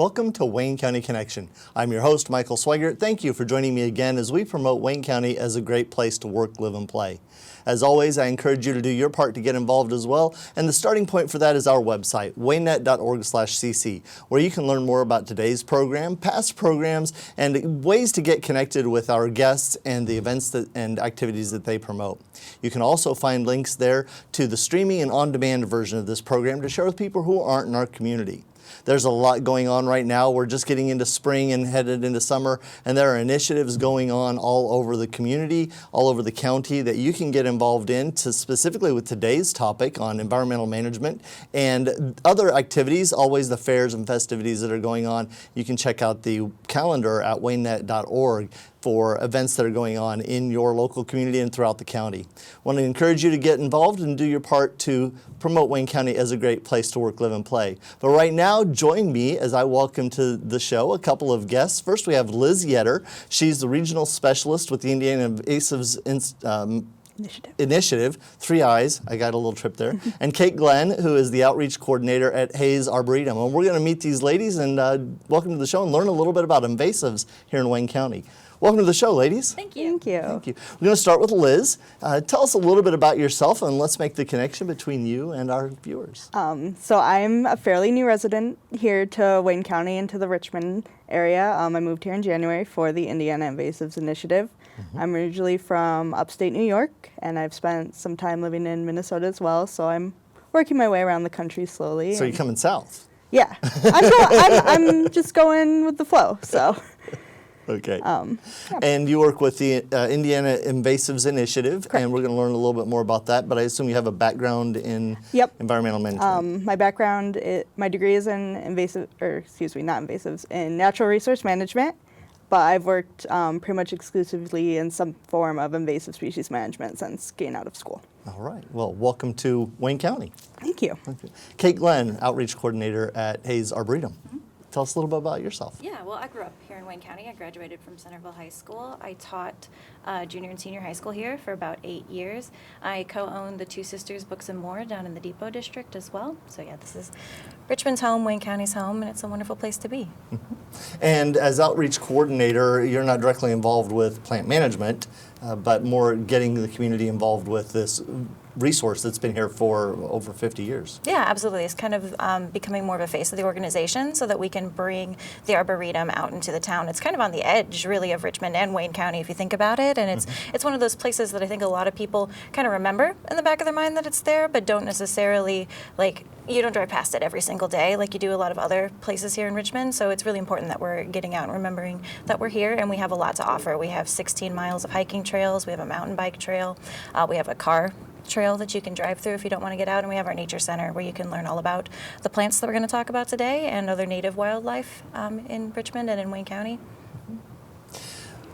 Welcome to Wayne County Connection. I'm your host, Michael Sweigart. Thank you for joining me again as we promote Wayne County as a great place to work, live, and play. As always, I encourage you to do your part to get involved as well, and the starting point for that is our website, waynet.org/cc, where you can learn more about today's program, past programs, and ways to get connected with our guests and the events and activities that they promote. You can also find links there to the streaming and on-demand version of this program to share with people who aren't in our community. There's a lot going on right now. We're just getting into spring and headed into summer, and there are initiatives going on all over the community, all over the county that you can get involved in, specifically with today's topic on environmental management and other activities, always the fairs and festivities that are going on. You can check out the calendar at waynet.org for events that are going on in your local community and throughout the county. I want to encourage you to get involved and do your part to promote Wayne County as a great place to work, live, and play. But right now, join me as I welcome to the show a couple of guests. First, we have Liz Yetter. She's the regional specialist with the Indiana Invasives Initiative, 3 I's, I got a little trip there, and Kate Glen, who is the outreach coordinator at Hayes Arboretum. And we're going to meet these ladies and welcome to the show and learn a little bit about invasives here in Wayne County. Welcome to the show, ladies. Thank you. Thank you. Thank you. We're going to start with Liz. Tell us a little bit about yourself, and let's make the connection between you and our viewers. So I'm a fairly new resident here to Wayne County and to the Richmond area. I moved here in January for the Indiana Invasives Initiative. I'm originally from upstate New York, and I've spent some time living in Minnesota as well, so I'm working my way around the country slowly. So you're coming south? Yeah. I'm just going with the flow, so... Okay. Yeah. And you work with the Indiana Invasives Initiative, Correct. And we're going to learn a little bit more about that, but I assume you have a background in environmental management. My background, my degree is in in natural resource management, but I've worked pretty much exclusively in some form of invasive species management since getting out of school. All right. Well, welcome to Wayne County. Thank you. Okay. Kate Glen, outreach coordinator at Hayes Arboretum. Tell us a little bit about yourself. Yeah, well, I grew up here in Wayne County. I graduated from Centerville High School. I taught junior and senior high school here for about 8 years. I co-own the Two Sisters Books and More down in the Depot District as well. So yeah, this is Richmond's home, Wayne County's home, and it's a wonderful place to be. And as outreach coordinator, you're not directly involved with plant management, but more getting the community involved with this resource that's been here for over 50 years. Yeah, absolutely. It's kind of becoming more of a face of the organization so that we can bring the Arboretum out into the town. It's kind of on the edge, really, of Richmond and Wayne County, if you think about it. And it's one of those places that I think a lot of people kind of remember in the back of their mind that it's there, but don't necessarily, you don't drive past it every single day like you do a lot of other places here in Richmond. So it's really important that we're getting out and remembering that we're here, and we have a lot to offer. We have 16 miles of hiking trails. We have a mountain bike trail. We have a car trail that you can drive through if you don't want to get out, and we have our nature center where you can learn all about the plants that we're going to talk about today and other native wildlife in Richmond and in Wayne County.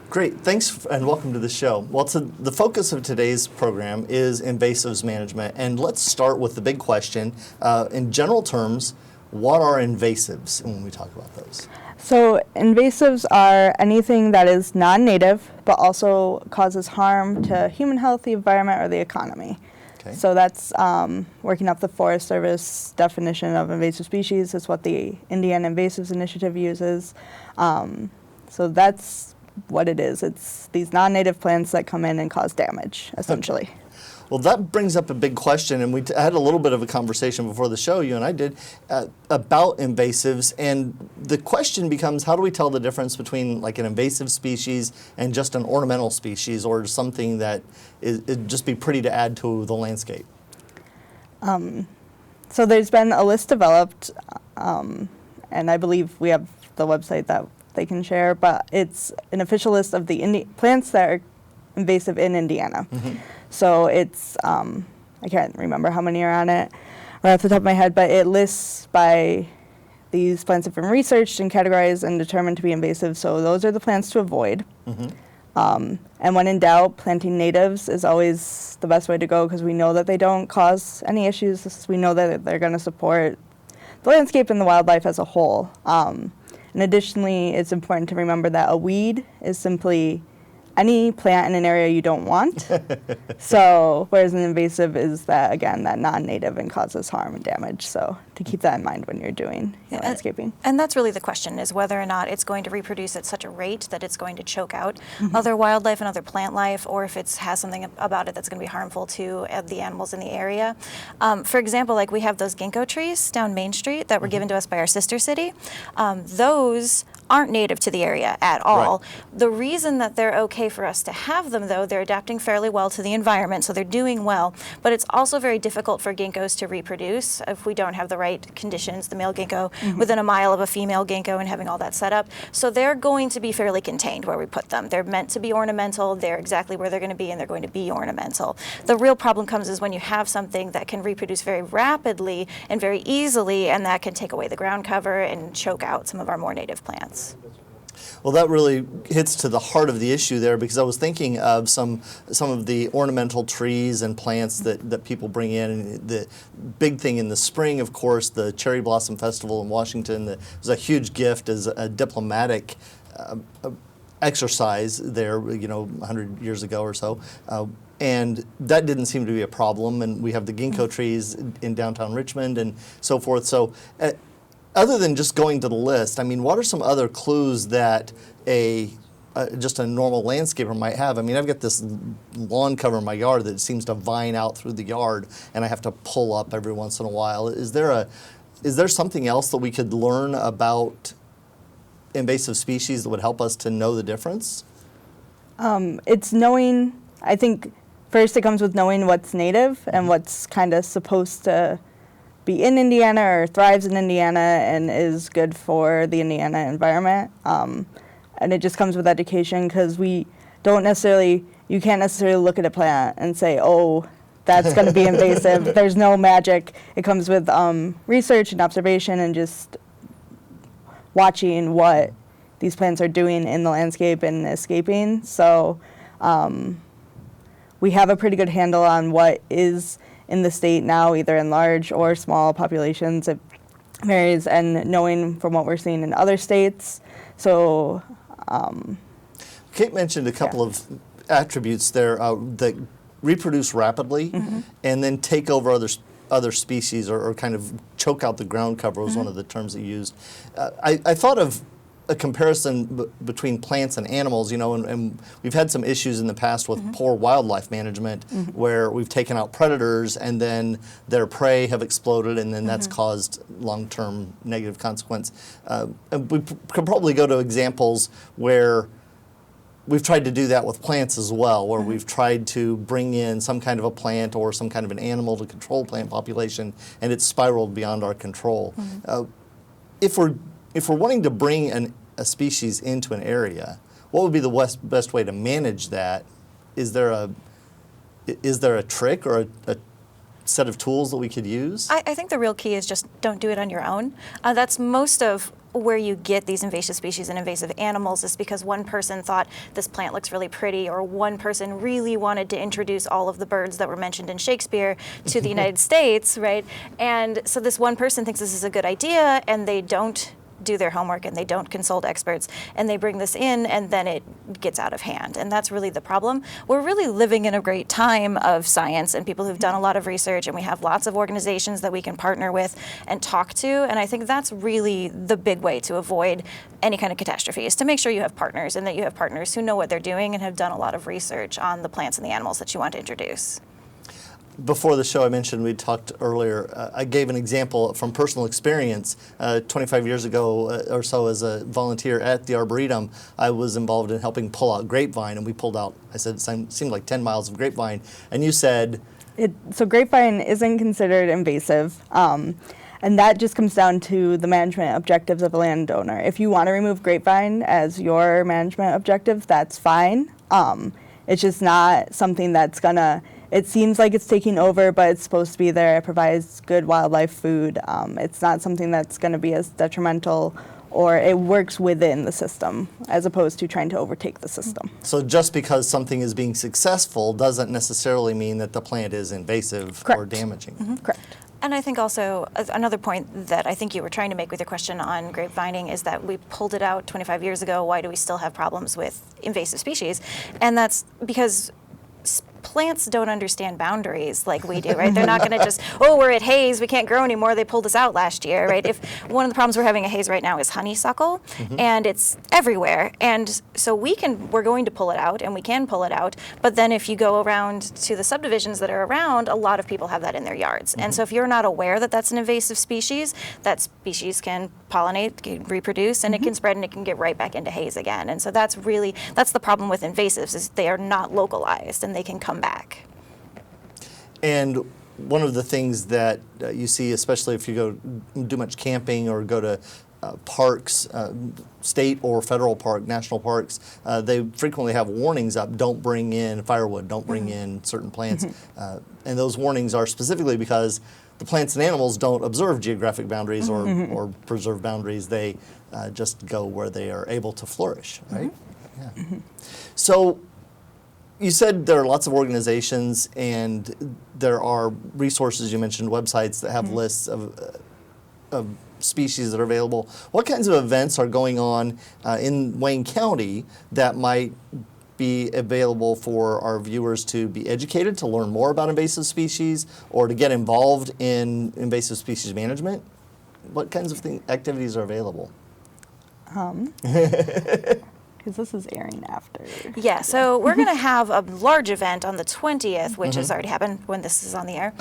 Great, thanks and welcome to the show. Well, the focus of today's program is invasives management, and let's start with the big question. In general terms, what are invasives when we talk about those? So invasives are anything that is non-native but also causes harm to human health, the environment, or the economy. Okay. So that's working up the Forest Service definition of invasive species. Is what the Indiana Invasives Initiative uses. So that's what it is. It's these non-native plants that come in and cause damage, essentially. Okay. Well, that brings up a big question, and we had a little bit of a conversation before the show, you and I did, about invasives, and the question becomes, how do we tell the difference between like an invasive species and just an ornamental species, or something that it'd just be pretty to add to the landscape? So there's been a list developed, and I believe we have the website that they can share, but it's an official list of the plants that are invasive in Indiana. So it's, I can't remember how many are on it right off the top of my head, but it lists by these plants have been researched and categorized and determined to be invasive, so those are the plants to avoid. And when in doubt, planting natives is always the best way to go because we know that they don't cause any issues. We know that they're going to support the landscape and the wildlife as a whole. And additionally, it's important to remember that a weed is simply any plant in an area you don't want. So, whereas an invasive is that, again, that non-native and causes harm and damage. So, to keep that in mind when you're doing your landscaping. And that's really the question, is whether or not it's going to reproduce at such a rate that it's going to choke out other wildlife and other plant life, or if it has something about it that's going to be harmful to the animals in the area. For example, like we have those ginkgo trees down Main Street that were given to us by our sister city. Those aren't native to the area at all. Right. The reason that they're okay for us to have them, though, they're adapting fairly well to the environment, so they're doing well, but it's also very difficult for ginkgos to reproduce if we don't have the right conditions, the male ginkgo within a mile of a female ginkgo and having all that set up. So they're going to be fairly contained where we put them. They're meant to be ornamental, they're exactly where they're going to be, and they're going to be ornamental. The real problem comes is when you have something that can reproduce very rapidly and very easily, and that can take away the ground cover and choke out some of our more native plants. Well, that really hits to the heart of the issue there, because I was thinking of some of the ornamental trees and plants that people bring in. And the big thing in the spring, of course, the Cherry Blossom Festival in Washington, that was a huge gift as a diplomatic exercise there, 100 years ago or so. And that didn't seem to be a problem. And we have the ginkgo trees in downtown Richmond and so forth. So other than just going to the list, I mean, what are some other clues that just a normal landscaper might have? I mean, I've got this lawn cover in my yard that seems to vine out through the yard, and I have to pull up every once in a while. Is there something else that we could learn about invasive species that would help us to know the difference? It's knowing, I think, first it comes with knowing what's native and what's kind of supposed to be in Indiana or thrives in Indiana and is good for the Indiana environment. And it just comes with education, because you can't necessarily look at a plant and say, oh, that's going to be invasive. There's no magic. It comes with research and observation and just watching what these plants are doing in the landscape and escaping. So we have a pretty good handle on what is in the state now, either in large or small populations. It varies, and knowing from what we're seeing in other states. So Kate mentioned a couple of attributes there that reproduce rapidly and then take over other species, or kind of choke out the ground cover was one of the terms that you used. I thought of a comparison between plants and animals, and we've had some issues in the past with poor wildlife management where we've taken out predators and then their prey have exploded, and then that's caused long-term negative consequence. And we could probably go to examples where we've tried to do that with plants as well, where we've tried to bring in some kind of a plant or some kind of an animal to control plant population, and it's spiraled beyond our control. If we're wanting to bring a species into an area, what would be the best way to manage that? Is there a trick or a set of tools that we could use? I think the real key is just don't do it on your own. That's most of where you get these invasive species and invasive animals, is because one person thought this plant looks really pretty, or one person really wanted to introduce all of the birds that were mentioned in Shakespeare to the United States, right? And so this one person thinks this is a good idea, and they don't do their homework and they don't consult experts, and they bring this in, and then it gets out of hand. And that's really the problem. We're really living in a great time of science and people who've done a lot of research, and we have lots of organizations that we can partner with and talk to. And I think that's really the big way to avoid any kind of catastrophe, is to make sure you have partners, and that you have partners who know what they're doing and have done a lot of research on the plants and the animals that you want to introduce. Before the show, I mentioned, we talked earlier, I gave an example from personal experience. 25 years ago or so, as a volunteer at the Arboretum, I was involved in helping pull out grapevine, and we pulled out, I said, it seemed like 10 miles of grapevine. And you said... So grapevine isn't considered invasive, and that just comes down to the management objectives of a landowner. If you want to remove grapevine as your management objective, that's fine. It's just not something that's going to... It seems like it's taking over, but it's supposed to be there. It provides good wildlife food. It's not something that's going to be as detrimental, or it works within the system as opposed to trying to overtake the system. So just because something is being successful doesn't necessarily mean that the plant is invasive or damaging. Correct. And I think also another point that I think you were trying to make with your question on grapevining is that we pulled it out 25 years ago. Why do we still have problems with invasive species? And that's because plants don't understand boundaries like we do, right? They're not going to just, oh, we're at haze, we can't grow anymore, they pulled us out last year, right? If one of the problems we're having at haze right now is honeysuckle, and it's everywhere, and so we're going to pull it out, and we can pull it out, but then if you go around to the subdivisions that are around, a lot of people have that in their yards, and so if you're not aware that that's an invasive species, that species can pollinate, can reproduce, and it can spread, and it can get right back into haze again, and so that's the problem with invasives, is they are not localized, and they can come back. And one of the things that you see, especially if you go do much camping or go to parks, state or federal park, national parks, they frequently have warnings up, don't bring in firewood, don't bring in certain plants. And those warnings are specifically because the plants and animals don't observe geographic boundaries or preserve boundaries. They just go where they are able to flourish, right? Yeah. So you said there are lots of organizations and there are resources, you mentioned websites that have lists of species that are available. What kinds of events are going on in Wayne County that might be available for our viewers to be educated, to learn more about invasive species, or to get involved in invasive species management? What kinds of activities are available? Because this is airing after. Yeah, so we're going to have a large event on the 20th, which has already happened when this is on the air,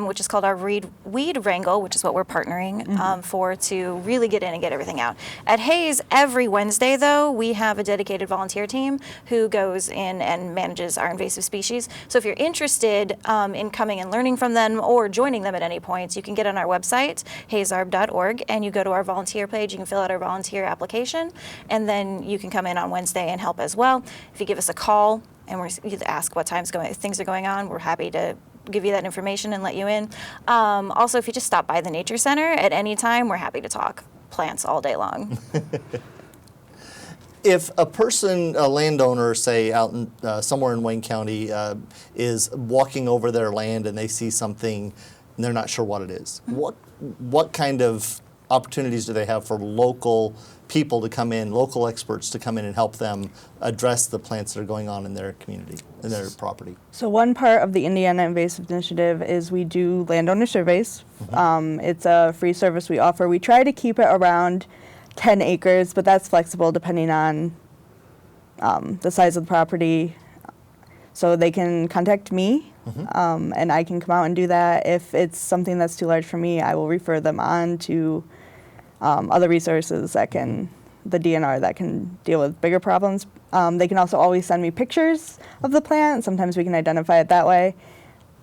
which is called our Weed Wrangle, which is what we're partnering for to really get in and get everything out. At Hayes, every Wednesday, though, we have a dedicated volunteer team who goes in and manages our invasive species. So if you're interested in coming and learning from them or joining them at any point, you can get on our website, hayesarb.org, and you go to our volunteer page. You can fill out our volunteer application, and then you can come in on Wednesday and help as well. If you give us a call and you ask what things are going on, we're happy to give you that information and let you in. Also, if you just stop by the Nature Center at any time, we're happy to talk plants all day long. If a person, a landowner, say out in, somewhere in Wayne County, is walking over their land and they see something and they're not sure what it is, what kind of opportunities do they have for local people to come in, local experts to come in and help them address the plants that are going on in their community, in their property? So one part of the Indiana Invasive Initiative is we do landowner surveys. It's a free service we offer. We try to keep it around 10 acres, but that's flexible depending on the size of the property. So they can contact me, and I can come out and do that. If it's something that's too large for me, I will refer them on to other resources that the DNR that can deal with bigger problems. They can also always send me pictures of the plant. Sometimes we can identify it that way.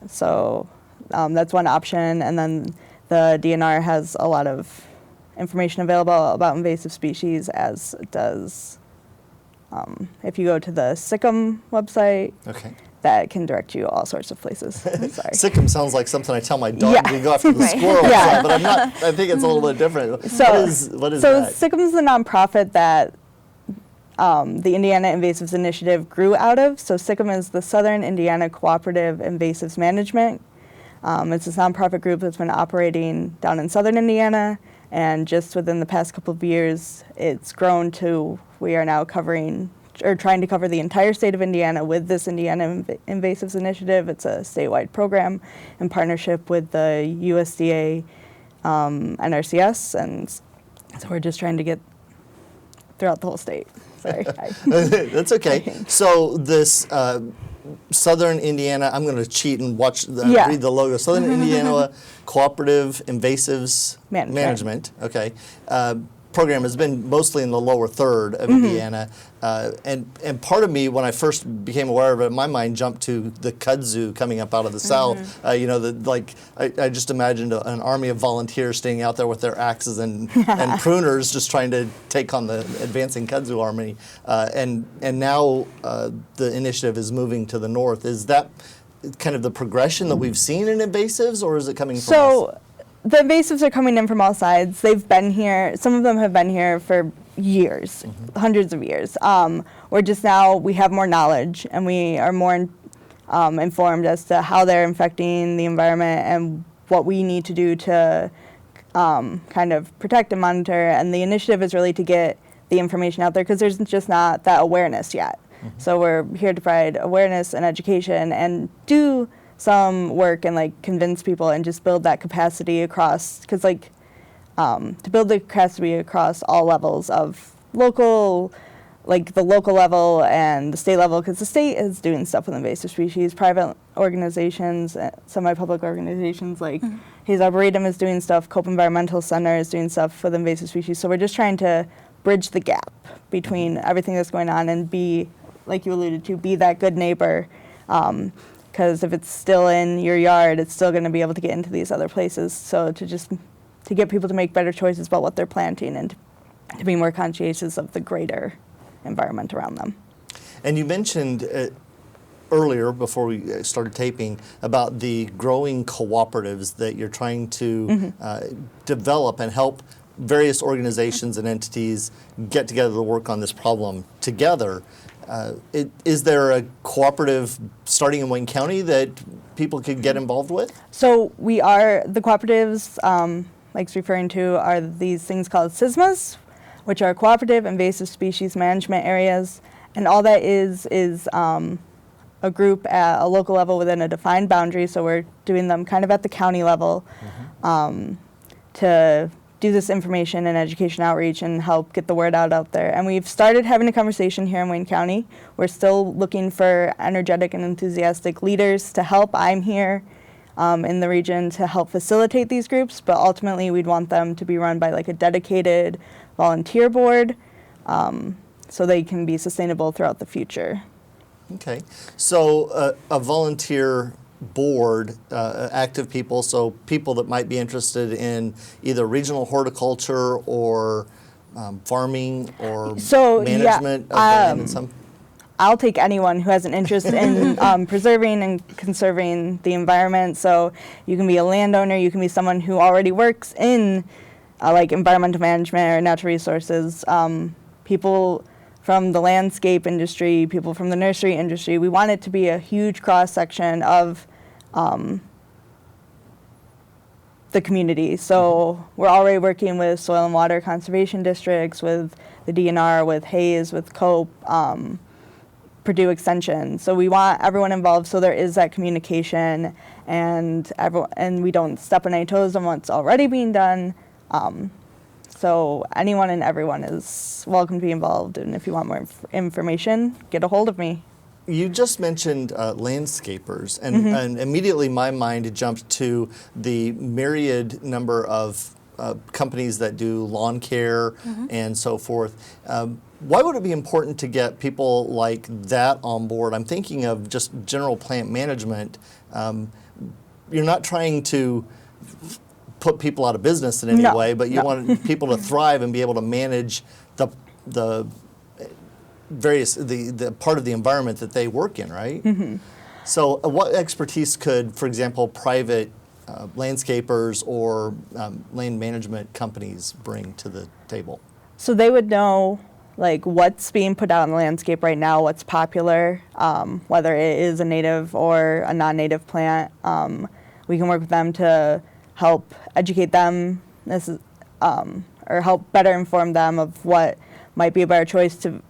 So that's one option. And then the DNR has a lot of information available about invasive species, as does if you go to the SICIM website. That can direct you all sorts of places. Sorry. SICIM sounds like something I tell my dog to go after the squirrels, but I'm not. I think it's a little bit different. What is that? SICIM is the nonprofit that the Indiana Invasives Initiative grew out of. So SICIM is the Southern Indiana Cooperative Invasives Management. It's this nonprofit group that's been operating down in southern Indiana, and just within the past couple of years, it's grown to we are now trying to cover the entire state of Indiana with this Indiana Invasives Initiative. It's a statewide program in partnership with the USDA, NRCS, and so we're just trying to get throughout the whole state. Sorry. That's okay. So this Southern Indiana, I'm going to cheat and read the logo. Southern Indiana Cooperative Invasives Management. Okay. Program has been mostly in the lower third of Indiana, and part of me, when I first became aware of it, my mind jumped to the kudzu coming up out of the south. I just imagined an army of volunteers standing out there with their axes and pruners, just trying to take on the advancing kudzu army. And now the initiative is moving to the north. Is that kind of the progression that we've seen in invasives, or is it coming from us? The invasives are coming in from all sides. They've been here. Some of them have been here for years, hundreds of years. We're just now, we have more knowledge, and we are more informed as to how they're infecting the environment and what we need to do to kind of protect and monitor. And the initiative is really to get the information out there because there's just not that awareness yet. So we're here to provide awareness and education and do some work and like convince people and just build that capacity across, because like to build the capacity across all levels of local, like the local level and the state level, because the state is doing stuff with invasive species. Private organizations, semi-public organizations like Hayes Arboretum is doing stuff. Cope Environmental Center is doing stuff with invasive species. So we're just trying to bridge the gap between everything that's going on and be, like you alluded to, be that good neighbor. Because if it's still in your yard, it's still going to be able to get into these other places. So to get people to make better choices about what they're planting and to be more conscientious of the greater environment around them. And you mentioned earlier, before we started taping, about the growing cooperatives that you're trying to develop and help various organizations and entities get together to work on this problem together. Is there a cooperative starting in Wayne County that people could get involved with? So the cooperatives, Mike's referring to, are these things called SICIMs, which are cooperative invasive species management areas. And all that is a group at a local level within a defined boundary. So we're doing them kind of at the county level to do this information and education outreach and help get the word out there. And we've started having a conversation here in Wayne County. We're still looking for energetic and enthusiastic leaders to help. I'm here in the region to help facilitate these groups, but ultimately we'd want them to be run by like a dedicated volunteer board so they can be sustainable throughout the future. Okay, so a volunteer board, active people, so people that might be interested in either regional horticulture or farming or management of land in some. I'll take anyone who has an interest in preserving and conserving the environment. So you can be a landowner, you can be someone who already works in like environmental management or natural resources, people from the landscape industry, people from the nursery industry. We want it to be a huge cross-section of the community. So we're already working with soil and water conservation districts, with the DNR, with Hayes, with Cope, Purdue Extension. So we want everyone involved so there is that communication and we don't step on any toes on what's already being done. So anyone and everyone is welcome to be involved, and if you want more information, get a hold of me. You just mentioned landscapers, and immediately my mind jumped to the myriad number of companies that do lawn care and so forth. Why would it be important to get people like that on board? I'm thinking of just general plant management. You're not trying to put people out of business in any way, but you want people to thrive and be able to manage the various the part of the environment that they work in, right? So what expertise could, for example, private landscapers or land management companies bring to the table? So they would know like what's being put out in the landscape right now, what's popular, whether it is a native or a non-native plant. We can work with them to help educate them, or help better inform them of what might be a better choice to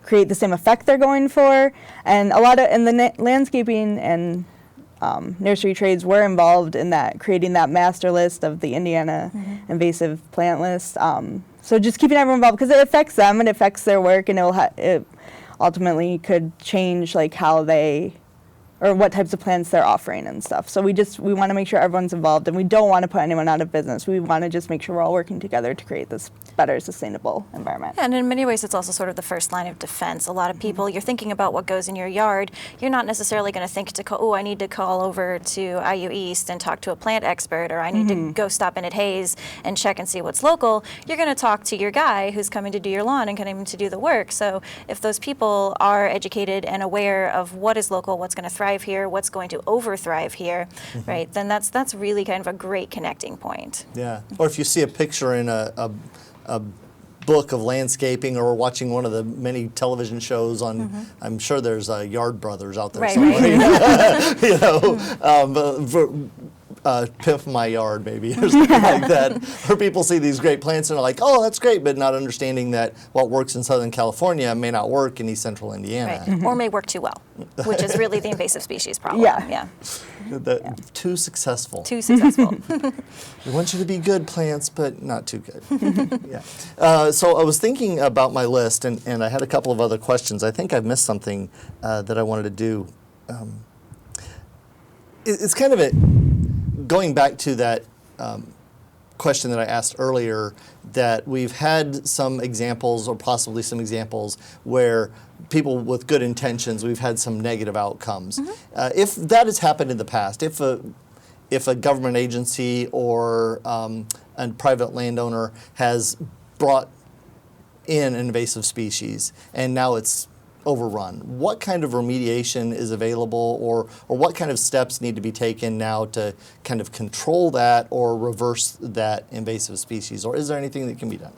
create the same effect they're going for. And a lot of in the landscaping and nursery trades were involved in that, creating that master list of the Indiana invasive plant list. So just keeping everyone involved, because it affects them and it affects their work, and it ultimately could change like how they, or what types of plants they're offering and stuff. So we want to make sure everyone's involved, and we don't want to put anyone out of business. We want to just make sure we're all working together to create this better, sustainable environment. And in many ways, it's also sort of the first line of defense. A lot of people, you're thinking about what goes in your yard. You're not necessarily going to think to call, I need to call over to IU East and talk to a plant expert, or I need to go stop in at Hayes and check and see what's local. You're going to talk to your guy who's coming to do your lawn and coming to do the work. So if those people are educated and aware of what is local, what's going to thrive here, what's going to over-thrive here, right, then that's really kind of a great connecting point. Yeah, or if you see a picture in a book of landscaping, or watching one of the many television shows on, I'm sure there's Yard Brothers out there somewhere. Right. You know, pimp my yard maybe or something like that. Or people see these great plants and are like, oh, that's great, but not understanding that what works in Southern California may not work in East Central Indiana. Right. Or may work too well, which is really the invasive species problem. Yeah. Too successful. Too successful. We want you to be good plants, but not too good. Yeah. So I was thinking about my list, and I had a couple of other questions. I think I've missed something that I wanted to do. It's kind of going back to that question that I asked earlier, that we've had some examples, or possibly some examples, where people with good intentions, we've had some negative outcomes. If that has happened in the past, if a government agency or a private landowner has brought in an invasive species and now it's overrun, what kind of remediation is available, or what kind of steps need to be taken now to kind of control that or reverse that invasive species, or is there anything that can be done?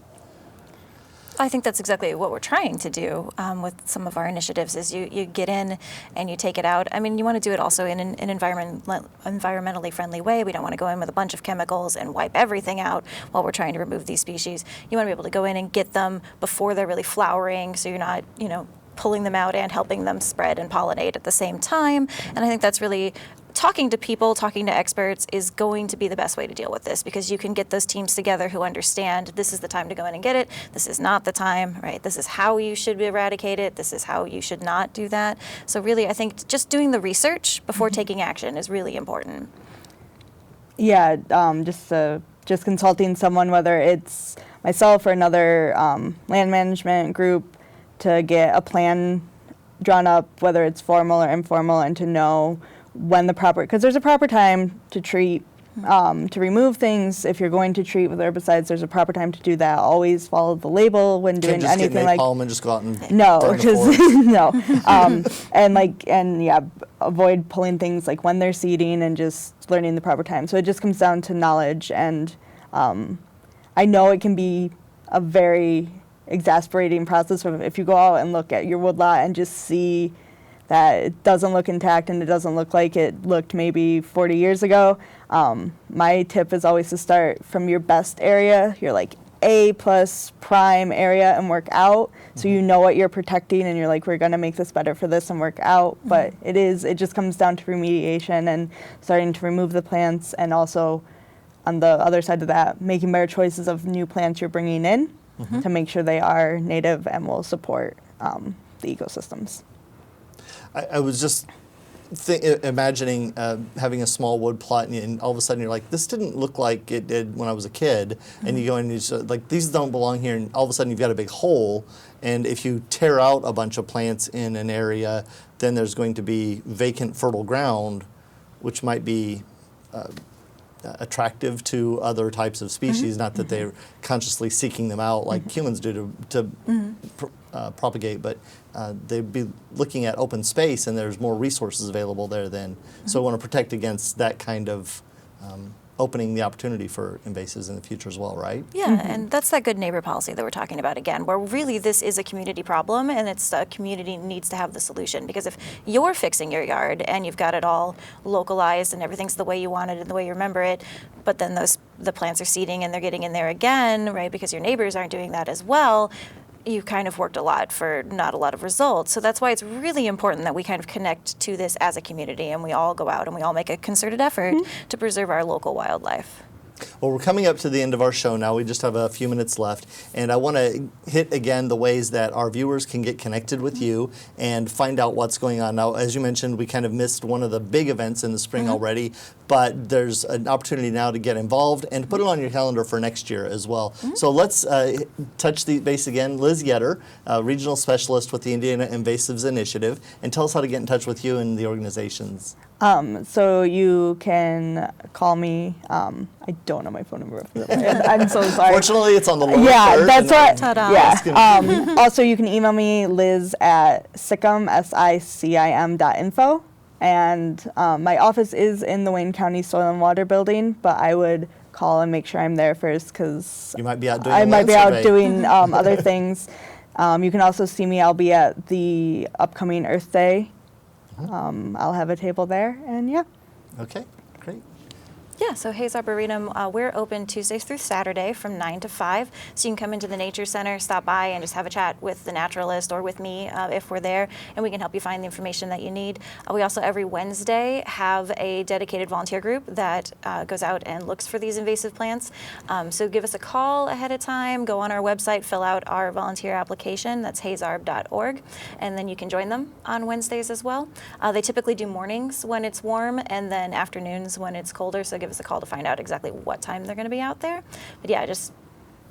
I think that's exactly what we're trying to do with some of our initiatives is you get in and you take it out. I mean, you want to do it also in an environmentally friendly way. We don't want to go in with a bunch of chemicals and wipe everything out while we're trying to remove these species. You want to be able to go in and get them before they're really flowering, so you're not, pulling them out and helping them spread and pollinate at the same time. And I think that's really, talking to people, talking to experts is going to be the best way to deal with this, because you can get those teams together who understand this is the time to go in and get it, this is not the time, right? This is how you should eradicate it, this is how you should not do that. So really, I think just doing the research before taking action is really important. Yeah, just consulting someone, whether it's myself or another land management group, to get a plan drawn up, whether it's formal or informal, and to know when the proper, because there's a proper time to treat, to remove things. If you're going to treat with herbicides, there's a proper time to do that. Always follow the label when doing Can't just anything get like. napalm and just go out and No, burn the because forest. no, avoid pulling things like when they're seeding, and just learning the proper time. So it just comes down to knowledge, and I know it can be a very exasperating process if you go out and look at your woodlot and just see that it doesn't look intact and it doesn't look like it looked maybe 40 years ago. My tip is always to start from your best area, your like A+ prime area, and work out, so you know what you're protecting, and you're like, we're gonna make this better for this, and work out. But it just comes down to remediation and starting to remove the plants, and also on the other side of that, making better choices of new plants you're bringing in to make sure they are native and will support the ecosystems. I was just imagining having a small wood plot, and all of a sudden you're like, this didn't look like it did when I was a kid, and you go and you're like, these don't belong here, and all of a sudden you've got a big hole, and if you tear out a bunch of plants in an area, then there's going to be vacant fertile ground, which might be attractive to other types of species, not that they're consciously seeking them out like humans do to propagate, but they'd be looking at open space, and there's more resources available there then. So I want to protect against that kind of opening the opportunity for invasives in the future as well, right? Yeah, and that's that good neighbor policy that we're talking about again, where really this is a community problem, and it's a community needs to have the solution. Because if you're fixing your yard and you've got it all localized and everything's the way you want it and the way you remember it, but then the plants are seeding and they're getting in there again, right? Because your neighbors aren't doing that as well. You kind of worked a lot for not a lot of results. So that's why it's really important that we kind of connect to this as a community, and we all go out and we all make a concerted effort to preserve our local wildlife. Well, we're coming up to the end of our show now. We just have a few minutes left, and I want to hit again the ways that our viewers can get connected with you and find out what's going on. Now, as you mentioned, we kind of missed one of the big events in the spring already, but there's an opportunity now to get involved and to put it on your calendar for next year as well. So let's touch the base again. Liz Yetter, Regional Specialist with the Indiana Invasives Initiative, and tell us how to get in touch with you and the organizations. So you can call me. I don't know my phone number. I'm so sorry. Fortunately, it's on the lower Yeah, third, that's what. Ta-da. Yeah. Also, you can email me, Liz at SICIM, SICIM.info. And my office is in the Wayne County Soil and Water Building, but I would call and make sure I'm there first, because You might be out doing I a might land be out survey. doing other things. You can also see me. I'll be at the upcoming Earth Day. I'll have a table there, and yeah. Okay, great. Yeah, so Hayes Arboretum, we're open Tuesdays through Saturday from 9 to 5. So you can come into the Nature Center, stop by, and just have a chat with the naturalist or with me if we're there, and we can help you find the information that you need. We also, every Wednesday, have a dedicated volunteer group that goes out and looks for these invasive plants. So give us a call ahead of time, go on our website, fill out our volunteer application. That's hayesarb.org, and then you can join them on Wednesdays as well. They typically do mornings when it's warm, and then afternoons when it's colder, so give us a call to find out exactly what time they're going to be out there. But yeah, just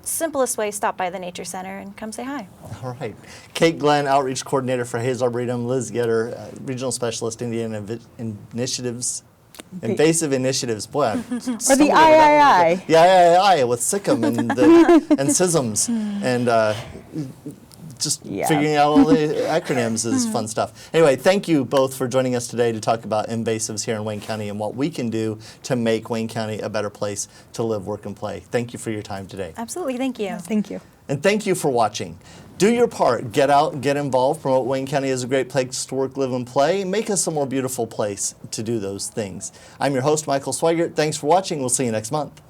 simplest way, stop by the Nature Center and come say hi. All right. Kate Glen, Outreach Coordinator for Hayes Arboretum, Liz Getter, Regional Specialist, Indiana Initiatives, Invasive Initiatives. Boy, I'm Or the III. The III with SICIM and SICIMs. And just figuring out all the acronyms is fun stuff. Anyway, thank you both for joining us today to talk about invasives here in Wayne County and what we can do to make Wayne County a better place to live, work, and play. Thank you for your time today. Absolutely, thank you. Thank you. And thank you for watching. Do your part. Get out, get involved, promote Wayne County as a great place to work, live, and play. Make us a more beautiful place to do those things. I'm your host, Michael Sweigart. Thanks for watching. We'll see you next month.